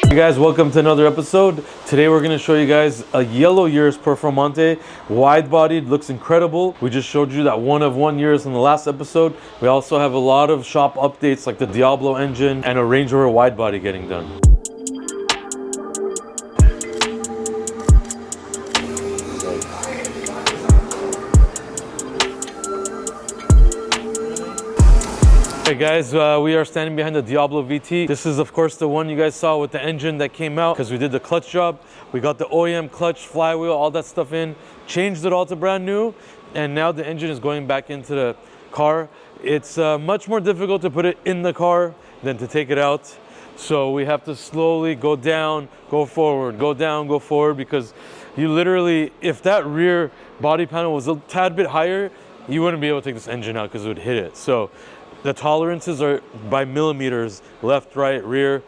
Hey guys, welcome to another episode. Today we're going to show you guys a yellow Urus Performante, wide-bodied, looks incredible. We just showed you that one of one Urus in the last episode. We also have a lot of shop updates like the Diablo engine and a Range Rover wide-body getting done. Hey guys, we are standing behind the Diablo VT. This is of course the one you guys saw with the engine that came out because we did the clutch job. We got the OEM clutch, flywheel, all that stuff in, changed it all to brand new, and now the engine is going back into the car. It's much more difficult to put it in the car than to take it out. So we have to slowly go down, go forward, go down, go forward, because you literally, if that rear body panel was a tad bit higher, you wouldn't be able to take this engine out because it would hit it. So the tolerances are by millimeters, left, right, rear.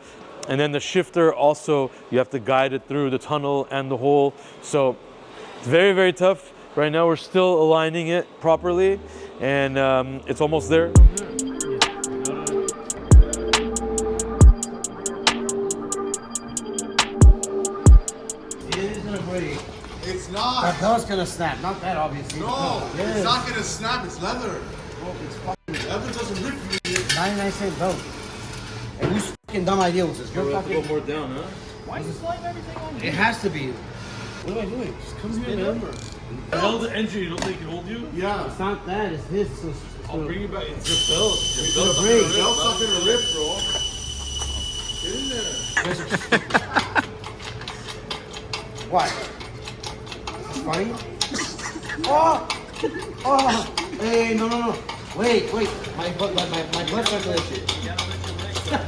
And then the shifter also, you have to guide it through the tunnel and the hole. So it's very, very tough. Right now we're still aligning it properly and it's almost there. It's not. That belt's gonna snap, not that obviously. No, it's not gonna snap, it's leather. Well, it's fucking leather doesn't rip you. 99-cent belt. And whose fucking dumb idea was this? We have to go more down, huh? Why is he sliding everything on me? It has to be. What am I doing? Just come here, man. Held the engine, you don't think it can hold you? Yeah. It's not that, it's this. I'll bring you back. It's your belt. Your belt's break. not Belt's not gonna rip, bro. Get in there. What? It's funny? Oh! Oh! Hey, no. Wait. My blood circulation.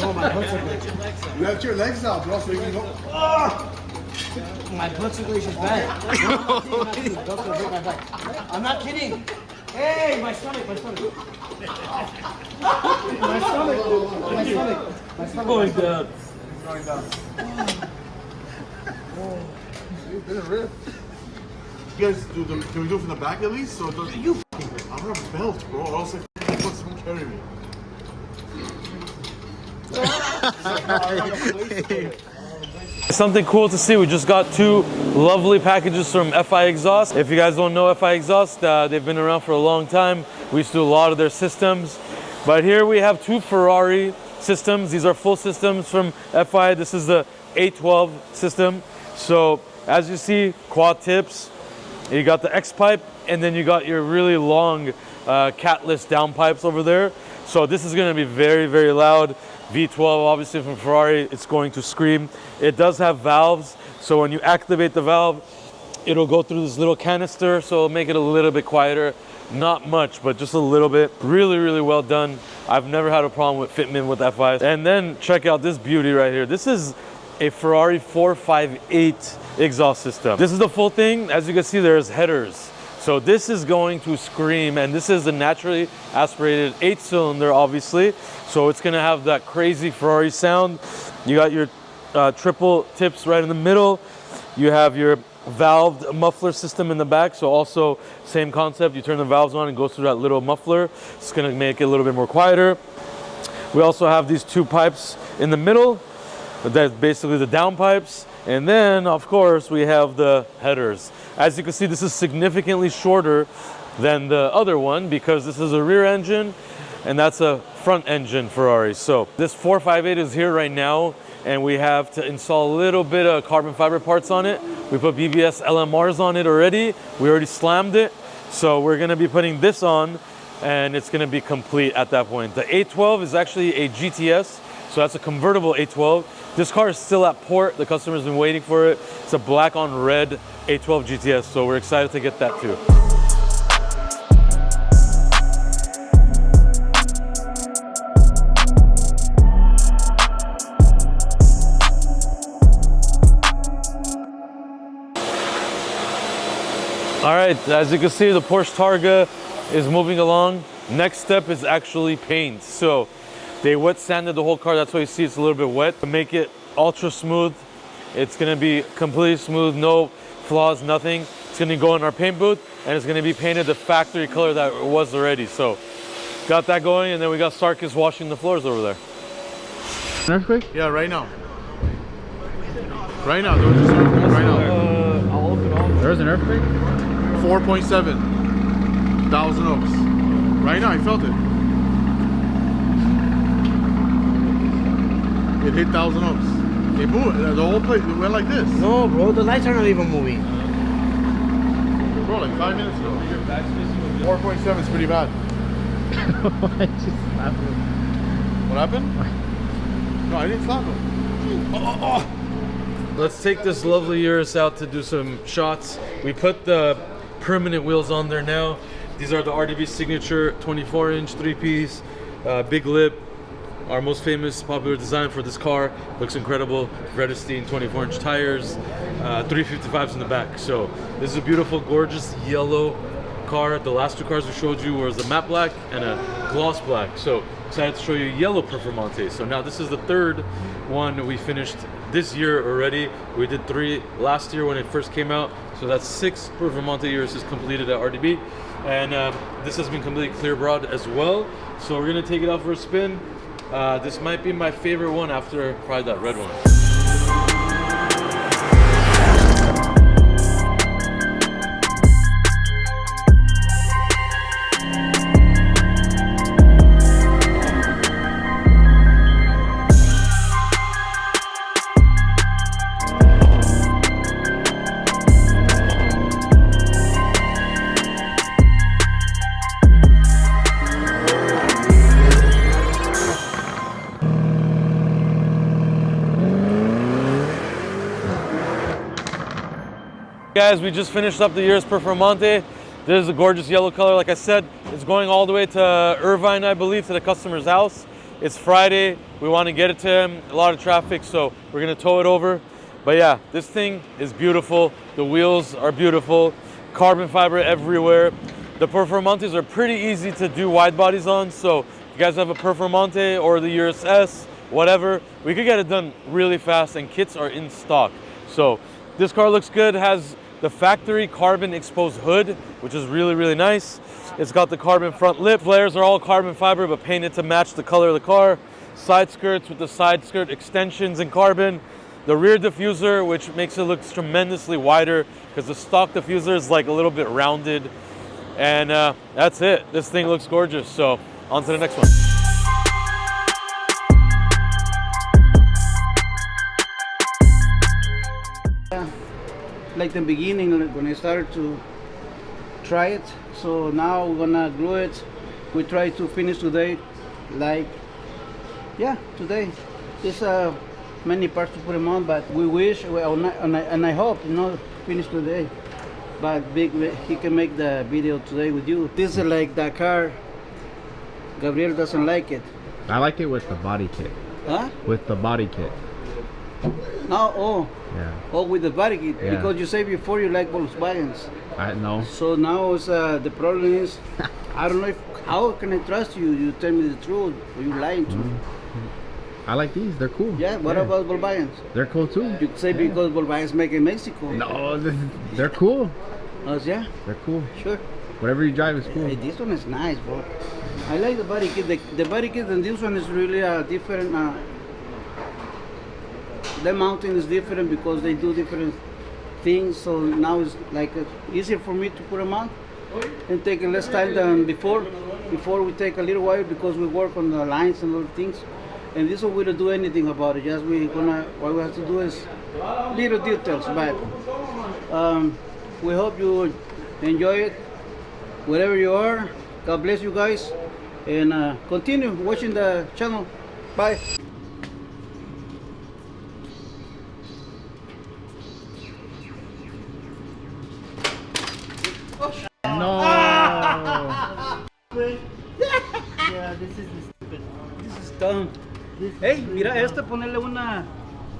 No, my blood circulation. You have your legs out, bro, so you can go. Oh! My blood circulation's bad. No, I'm not kidding. Belt's gonna break my back. I'm not kidding. Hey, my stomach. My stomach. going down. Going down. It didn't rip. You guys, can we do it from the back at least? So it doesn't. You I don't have a belt, bro, or else I put someone carry me. Something cool to see, we just got two lovely packages from FI Exhaust. If you guys don't know FI Exhaust, they've been around for a long time. We used to do a lot of their systems. But here we have two Ferrari systems. These are full systems from FI. This is the 812 system. So as you see, quad tips. You got the X pipe, and then you got your really long catless down pipes over there. So this is going to be very, very loud. V12, obviously from Ferrari, it's going to scream. It does have valves, so when you activate the valve, it'll go through this little canister, so it'll make it a little bit quieter. Not much, but just a little bit. Really, really well done. I've never had a problem with fitment with FIs. And then check out this beauty right here. This is a Ferrari 458 exhaust system. This is the full thing. As you can see, there's headers. So this is going to scream, and this is a naturally aspirated 8-cylinder, obviously. So it's gonna have that crazy Ferrari sound. You got your triple tips right in the middle. You have your valved muffler system in the back. So also same concept. You turn the valves on and goes through that little muffler. It's gonna make it a little bit more quieter. We also have these two pipes in the middle. That's basically the down pipes. And then, of course, we have the headers. As you can see, this is significantly shorter than the other one because this is a rear engine and that's a front engine Ferrari. So this 458 is here right now, and we have to install a little bit of carbon fiber parts on it. We put BBS LMRs on it already. We already slammed it. So we're gonna be putting this on, and it's gonna be complete at that point. The 812 is actually a GTS, so that's a convertible 812. This car is still at port. The customer's been waiting for it. It's a black on red 812 GTS, so we're excited to get that too. All right, as you can see, the Porsche Targa is moving along. Next step is actually paint. So they wet sanded the whole car. That's why you see it's a little bit wet to make it ultra smooth. It's gonna be completely smooth, no flaws, nothing. It's gonna go in our paint booth, and it's gonna be painted the factory color that it was already. So got that going, and then we got Sarkis washing the floors over there. An earthquake? Yeah, right now. Right now, there's an earthquake right now. I'll open all. There's an earthquake? 4.7. Thousand Oaks. Right now, I felt it. It hit Thousand Oaks. It moved. The whole place, it went like this. No, bro, the lights are not even moving. Bro, like 5 minutes ago. 4.7 is pretty bad. I just slapped him. What happened? No, I didn't slap him. Let's take this lovely Urus out to do some shots. We put the permanent wheels on there now. These are the RDB signature 24-inch 3-piece, big lip. Our most famous popular design for this car. Looks incredible. Vredestein 24-inch tires, 355s in the back. So this is a beautiful, gorgeous yellow car. The last two cars we showed you was a matte black and a gloss black. So excited to show you yellow Performante. So now this is the third one we finished this year already. We did 3 last year when it first came out. So that's 6 Performante Urus is completed at RDB. And this has been completely clear broad as well. So we're gonna take it out for a spin. This might be my favorite one after probably that red one. Guys, we just finished up the Urus Performante. This is a gorgeous yellow color. Like I said, it's going all the way to Irvine, I believe, to the customer's house. It's Friday. We want to get it to him. A lot of traffic, so we're going to tow it over. But yeah, this thing is beautiful. The wheels are beautiful. Carbon fiber everywhere. The Performantes are pretty easy to do wide bodies on. So if you guys have a Performante or the Urus S, whatever, we could get it done really fast, and kits are in stock. So this car looks good. Has the factory carbon exposed hood, which is really, really nice. It's got the carbon front lip. Flares are all carbon fiber, but painted to match the color of the car. Side skirts with the side skirt extensions in carbon. The rear diffuser, which makes it look tremendously wider because the stock diffuser is like a little bit rounded. And that's it. This thing looks gorgeous. So on to the next one. Like the beginning when I started to try it. So now we're gonna glue it. We try to finish today, like, yeah, today. There's many parts to put them on, but we wish, and I hope, finish today. But he can make the video today with you. This is like the car. Gabriel doesn't like it. I like it with the body kit. Huh? With the body kit. No, oh. Yeah. Oh, with the body kit. Yeah. Because you said before you like Volkswagens. I know. So now it's, the problem is, I don't know how can I trust you? You tell me the truth, or you lying to me? I like these. They're cool. Yeah, what about Volkswagens? They're cool too. You say because Volkswagens make in Mexico. No, they're cool. Oh, yeah? They're cool. Sure. Whatever you drive is cool. Hey, this one is nice, bro. I like the body kit. The body kit and this one is really different. The mountain is different because they do different things. So now it's like easier for me to put them on and take less time than before. Before we take a little while because we work on the lines and other things. And this one we don't do anything about it. Just what we have to do is little details. But we hope you enjoy it wherever you are. God bless you guys, and continue watching the channel. Bye. No. Yeah, this is stupid. This is dumb. Hey, mira esta, ponerle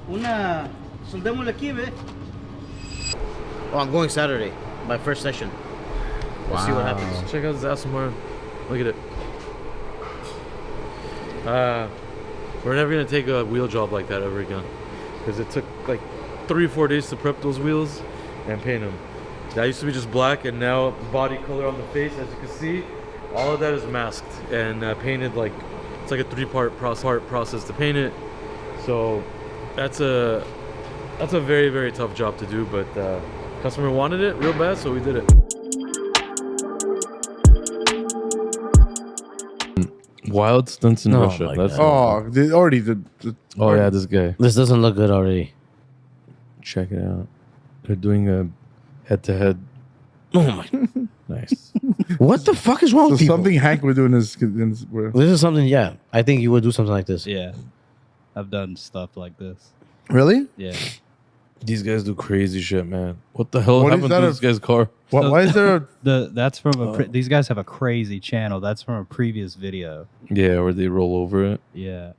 una, soldémosle aquí, ve. Oh, I'm going Saturday, my first session. We'll see what happens. Check out this ass tomorrow. Look at it. We're never gonna take a wheel job like that ever again, because it took like 3-4 days to prep those wheels and paint them. That used to be just black, and now body color on the face, as you can see, all of that is masked and painted. Like it's like a 3-part process to paint it. So that's a That's a very, very tough job to do, but customer wanted it real bad, so we did it. Wild stunts in Oh Russia. my That's God. Oh, they already the oh yeah, this guy. This doesn't look good already. Check it out. They're doing a head-to-head. Oh my. Nice. What the fuck is wrong so with people? something Hank would do in his bro. This is something, yeah. I think you would do something like this. Yeah, I've done stuff like this. Really? Yeah. These guys do crazy shit, man. What the hell What is happened that to a- this guy's car? Why is there a That's from these guys have a crazy channel. That's from a previous video. Yeah, where they roll over it. Yeah.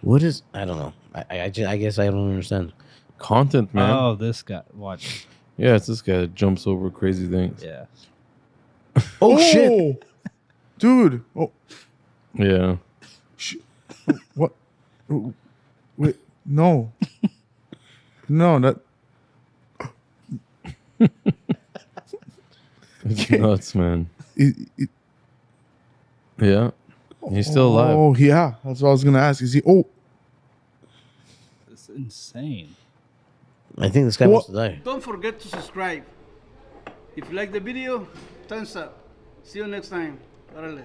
What is? I don't know. I guess I don't understand. Content, man. Oh, this guy. Watch. Yeah, it's this guy that jumps over crazy things. Yeah. Oh, shit! Dude. Oh, Yeah. what? Oh, wait, no. No, that It's nuts, man. it, Yeah. He's still alive. Oh, yeah. That's what I was gonna ask. Is he? Oh, It's insane. I think this guy wants to die. Don't forget to subscribe. If you like the video, thumbs up. See you next time. Órale.